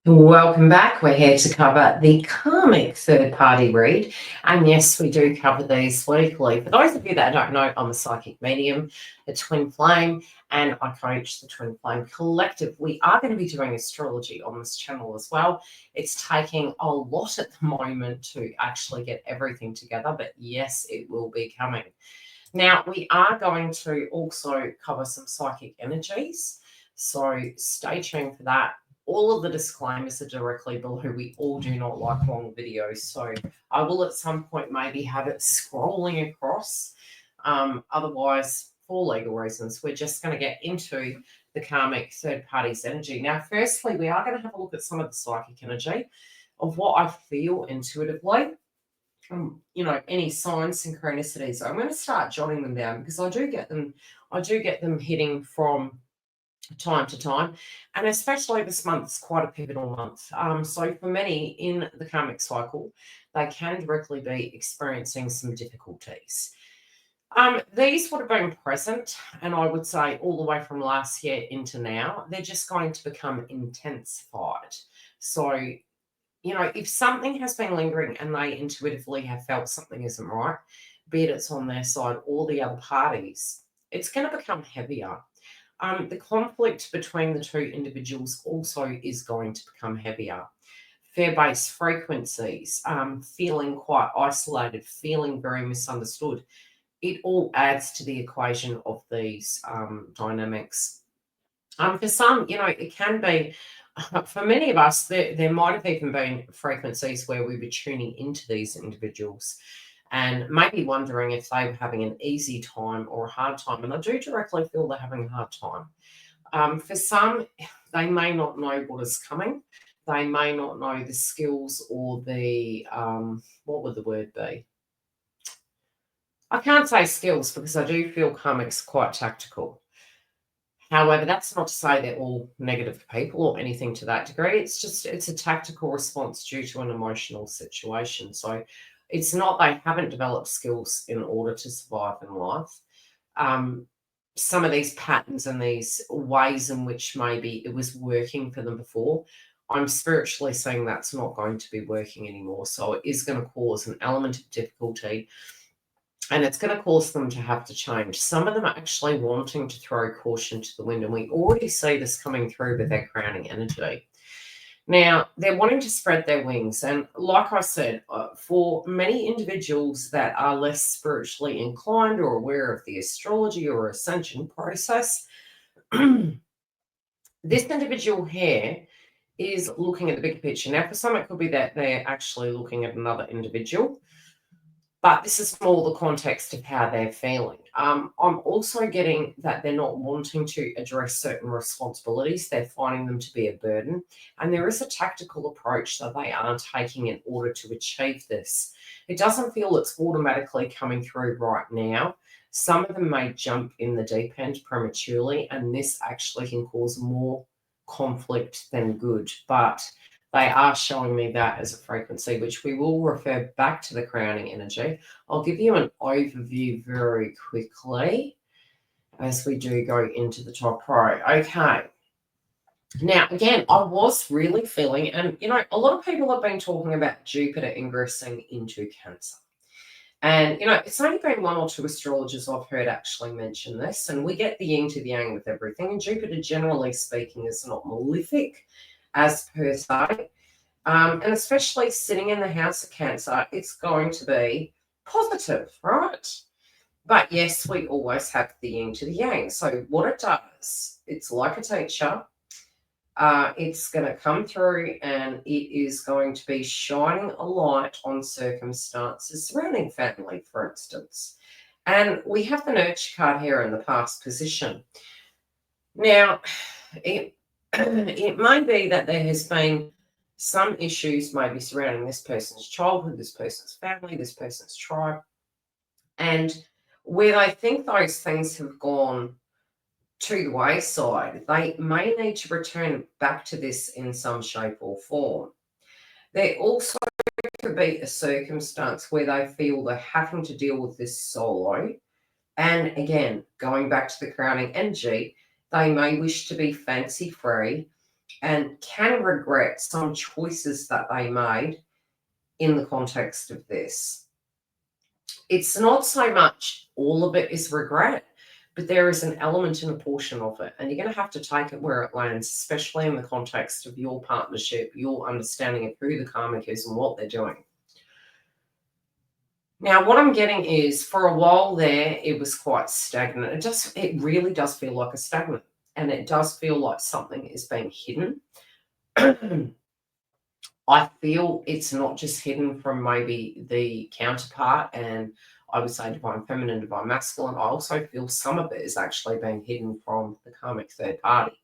Welcome back. We're here to cover the Karmic third-party read. And yes, we do cover these weekly. For those of you that don't know, I'm a psychic medium, a twin flame, and I coach the Twin Flame Collective. We are going to be doing astrology on this channel as well. It's taking a lot at the moment to actually get everything together, but yes, it will be coming. Now, we are going to also cover some psychic energies, so stay tuned for that. All of the disclaimers are directly below. We all do not like long videos, so I will at some point maybe have it scrolling across. Otherwise, for legal reasons, we're just going to get into the karmic third party's energy. Now, firstly, we are going to have a look at some of the psychic energy of what I feel intuitively. Any signs, synchronicities. I'm going to start jotting them down because I do get them hitting from time to time, and especially this month's quite a pivotal month. So for many in the karmic cycle, they can directly be experiencing some difficulties. These would have been present, and I would say all the way from last year into now, they're just going to become intensified. So, if something has been lingering and they intuitively have felt something isn't right, be it's on their side or the other parties, it's going to become heavier. The conflict between the two individuals also is going to become heavier. Fear-based frequencies, feeling quite isolated, feeling very misunderstood. It all adds to the equation of these dynamics. For some, it can be, for many of us, there might have even been frequencies where we were tuning into these individuals and maybe wondering if they were having an easy time or a hard time. And I do directly feel they're having a hard time. For some, they may not know what is coming. They may not know the skills or the, what would the word be? I can't say skills because I do feel karmic's quite tactical. However, that's not to say they're all negative people or anything to that degree. It's a tactical response due to an emotional situation. So it's not they haven't developed skills in order to survive in life. Some of these patterns and these ways in which maybe it was working for them before, I'm spiritually saying that's not going to be working anymore. So it is going to cause an element of difficulty, and it's going to cause them to have to change. Some of them are actually wanting to throw caution to the wind, and we already see this coming through with their crowning energy. Now, they're wanting to spread their wings. And like I said, for many individuals that are less spiritually inclined or aware of the astrology or ascension process, this individual here is looking at the bigger picture. Now, for some, it could be that they're actually looking at another individual, but this is more the context of how they're feeling. I'm also getting that they're not wanting to address certain responsibilities. They're finding them to be a burden. And there is a tactical approach that they are taking in order to achieve this. It doesn't feel it's automatically coming through right now. Some of them may jump in the deep end prematurely, and this actually can cause more conflict than good. But they are showing me that as a frequency, which we will refer back to the crowning energy. I'll give you an overview very quickly as we do go into the top row. Okay. Now, again, I was really feeling, and, a lot of people have been talking about Jupiter ingressing into Cancer. And, it's only been one or two astrologers I've heard actually mention this, and we get the yin to the yang with everything. And Jupiter, generally speaking, is not malefic as per se. And especially sitting in the house of Cancer, it's going to be positive, right? But yes, we always have the yin to the yang. So what it does, it's like a teacher. It's going to come through and it is going to be shining a light on circumstances surrounding family, for instance. And we have the nurture card here in the past position. Now, it may be that there has been some issues maybe surrounding this person's childhood, this person's family, this person's tribe, and where they think those things have gone to the wayside, they may need to return back to this in some shape or form. There also could be a circumstance where they feel they're having to deal with this solo, and again, going back to the crowning energy, they may wish to be fancy free and can regret some choices that they made in the context of this. It's not so much all of it is regret, but there is an element and a portion of it. And you're going to have to take it where it lands, especially in the context of your partnership, your understanding of who the karmic is and what they're doing. Now, what I'm getting is for a while there, it was quite stagnant. It really does feel like a stagnant, and it does feel like something is being hidden. I feel it's not just hidden from maybe the counterpart, and I would say divine feminine, divine masculine. I also feel some of it is actually being hidden from the karmic third party.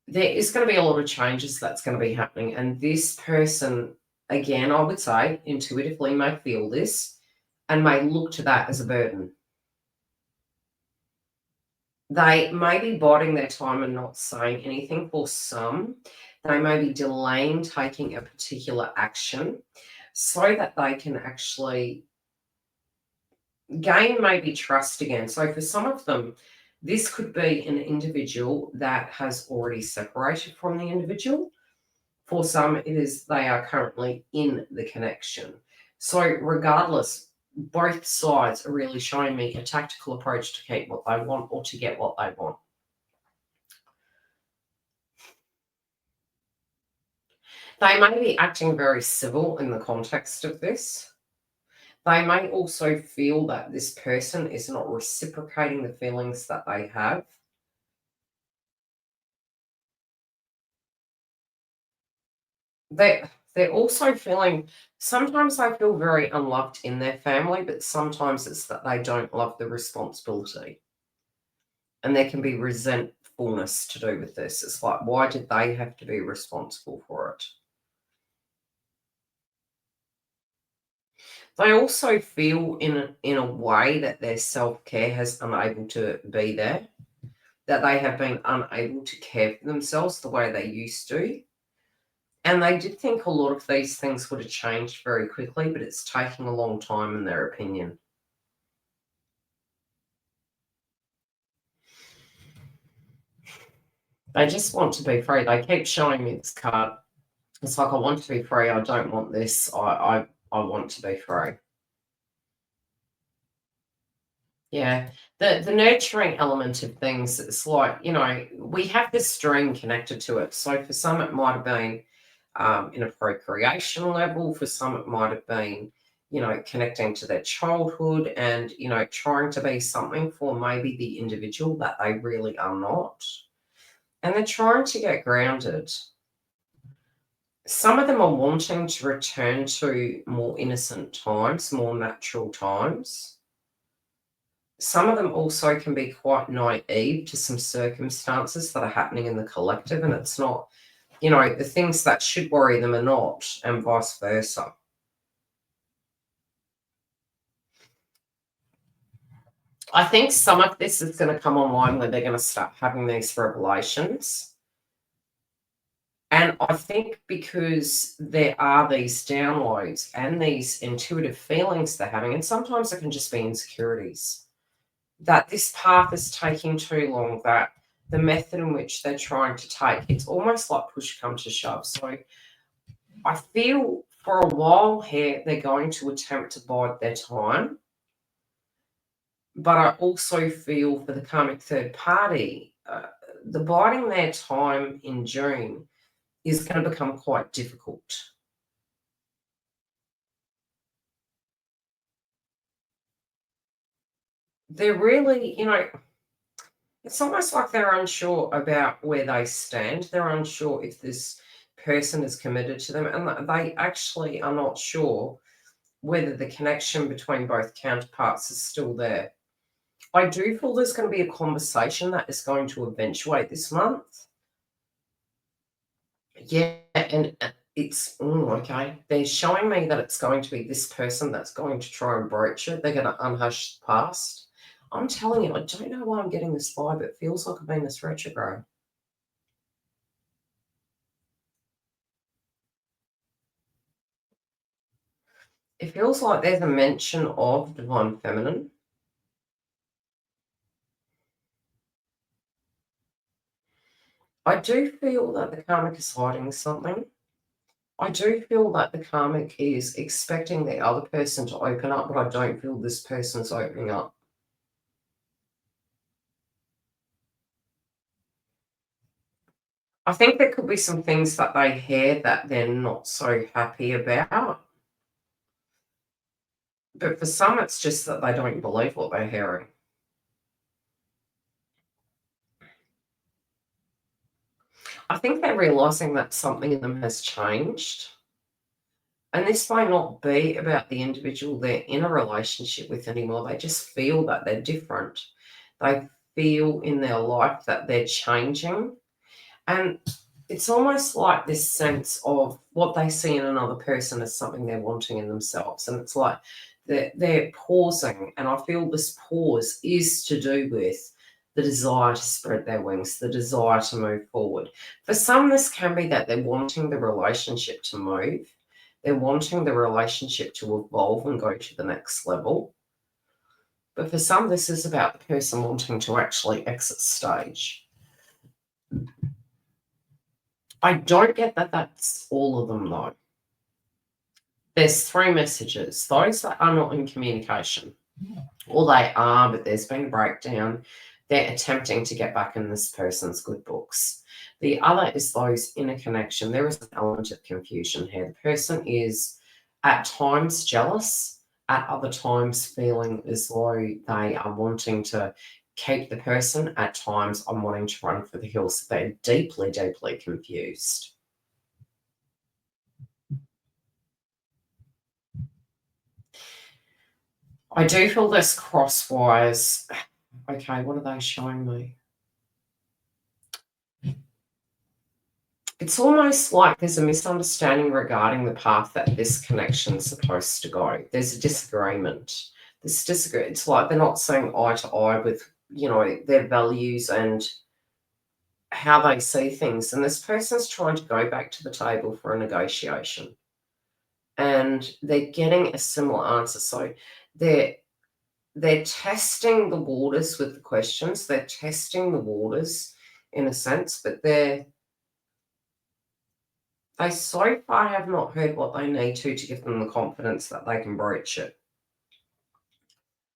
There is going to be a lot of changes that's going to be happening, and this person, again, I would say intuitively may feel this and may look to that as a burden. They may be biding their time and not saying anything for some. They may be delaying taking a particular action so that they can actually gain maybe trust again. So for some of them, this could be an individual that has already separated from the individual. For some, it is they are currently in the connection. So regardless, both sides are really showing me a tactical approach to keep what they want or to get what they want. They may be acting very civil in the context of this. They may also feel that this person is not reciprocating the feelings that they have. They're also feeling, sometimes they feel very unloved in their family, but sometimes it's that they don't love the responsibility. And there can be resentfulness to do with this. It's like, why did they have to be responsible for it? They also feel in a way that their self-care has unable to be there, that they have been unable to care for themselves the way they used to. And they did think a lot of these things would have changed very quickly, but it's taking a long time in their opinion. They just want to be free. They keep showing me this card. It's like, I want to be free. I don't want this. I want to be free. Yeah. The nurturing element of things, it's like, we have this dream connected to it. So for some, it might have been in a procreation level. For some, it might have been, connecting to their childhood and, trying to be something for maybe the individual that they really are not. And they're trying to get grounded. Some of them are wanting to return to more innocent times, more natural times. Some of them also can be quite naive to some circumstances that are happening in the collective, and it's not, the things that should worry them are not, and vice versa. I think some of this is going to come online where they're going to start having these revelations. And I think because there are these downloads and these intuitive feelings they're having, and sometimes it can just be insecurities, that this path is taking too long, that the method in which they're trying to take, it's almost like push come to shove. So I feel for a while here, they're going to attempt to bide their time. But I also feel for the karmic third party, the biding their time in June is going to become quite difficult. They're really, it's almost like they're unsure about where they stand. They're unsure if this person is committed to them, and they actually are not sure whether the connection between both counterparts is still there. I do feel there's going to be a conversation that is going to eventuate this month. Yeah, and it's okay. They're showing me that it's going to be this person that's going to try and broach it. They're going to unhush the past. I'm telling you, I don't know why I'm getting this vibe. It feels like I've been this retrograde. It feels like there's a mention of divine feminine. I do feel that the karmic is hiding something. I do feel that the karmic is expecting the other person to open up, but I don't feel this person's opening up. I think there could be some things that they hear that they're not so happy about. But for some, it's just that they don't believe what they're hearing. I think they're realizing that something in them has changed. And this may not be about the individual they're in a relationship with anymore. They just feel that they're different. They feel in their life that they're changing. And it's almost like this sense of what they see in another person as something they're wanting in themselves. And it's like they're pausing. And I feel this pause is to do with the desire to spread their wings, the desire to move forward. For some, this can be that they're wanting the relationship to move. They're wanting the relationship to evolve and go to the next level. But for some, this is about the person wanting to actually exit stage. I don't get that that's all of them, though. There's three messages. Those that are not in communication, or they are, but there's been a breakdown. They're attempting to get back in this person's good books. The other is those in a connection. There is an element of confusion here. The person is at times jealous, at other times feeling as though they are wanting to keep the person. At times, I'm wanting to run for the hills. They're deeply, deeply confused. I do feel this crosswise. Okay, what are they showing me? It's almost like there's a misunderstanding regarding the path that this connection's supposed to go. There's a disagreement. It's like they're not seeing eye to eye with, their values and how they see things. And this person's trying to go back to the table for a negotiation. And they're getting a similar answer. So they're testing the waters with the questions. They're testing the waters in a sense, but they so far have not heard what they need to give them the confidence that they can broach it.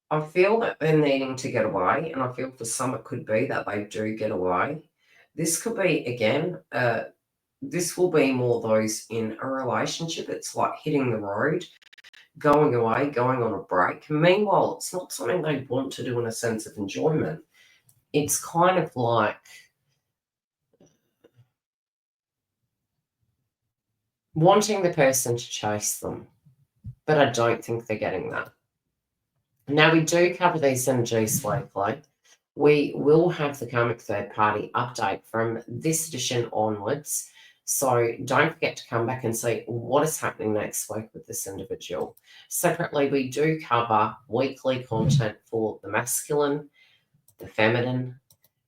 I feel that they're needing to get away, and I feel for some it could be that they do get away. This could be, again, this will be more those in a relationship. It's like hitting the road, going away, going on a break. Meanwhile, it's not something they want to do in a sense of enjoyment. It's kind of like wanting the person to chase them, but I don't think they're getting that. Now, we do cover these energies weekly. We will have the Karmic Third Party update from this edition onwards. So don't forget to come back and see what is happening next week with this individual. Separately, we do cover weekly content for the masculine, the feminine,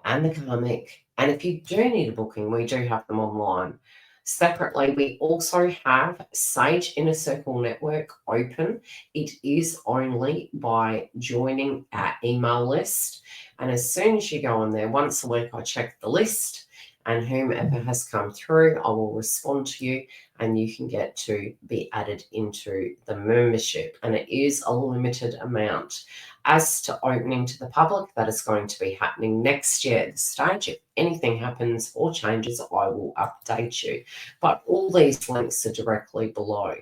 and the karmic. And if you do need a booking, we do have them online. Separately, we also have Sage Inner Circle Network open. It is only by joining our email list. And as soon as you go on there, once a week, I check the list, and whomever has come through, I will respond to you, and you can get to be added into the membership. And it is a limited amount. As to opening to the public, that is going to be happening next year at the stage. If anything happens or changes, I will update you. But all these links are directly below.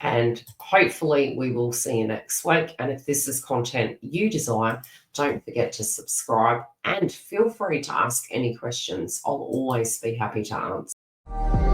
And hopefully we will see you next week. And if this is content you desire, don't forget to subscribe and feel free to ask any questions. I'll always be happy to answer.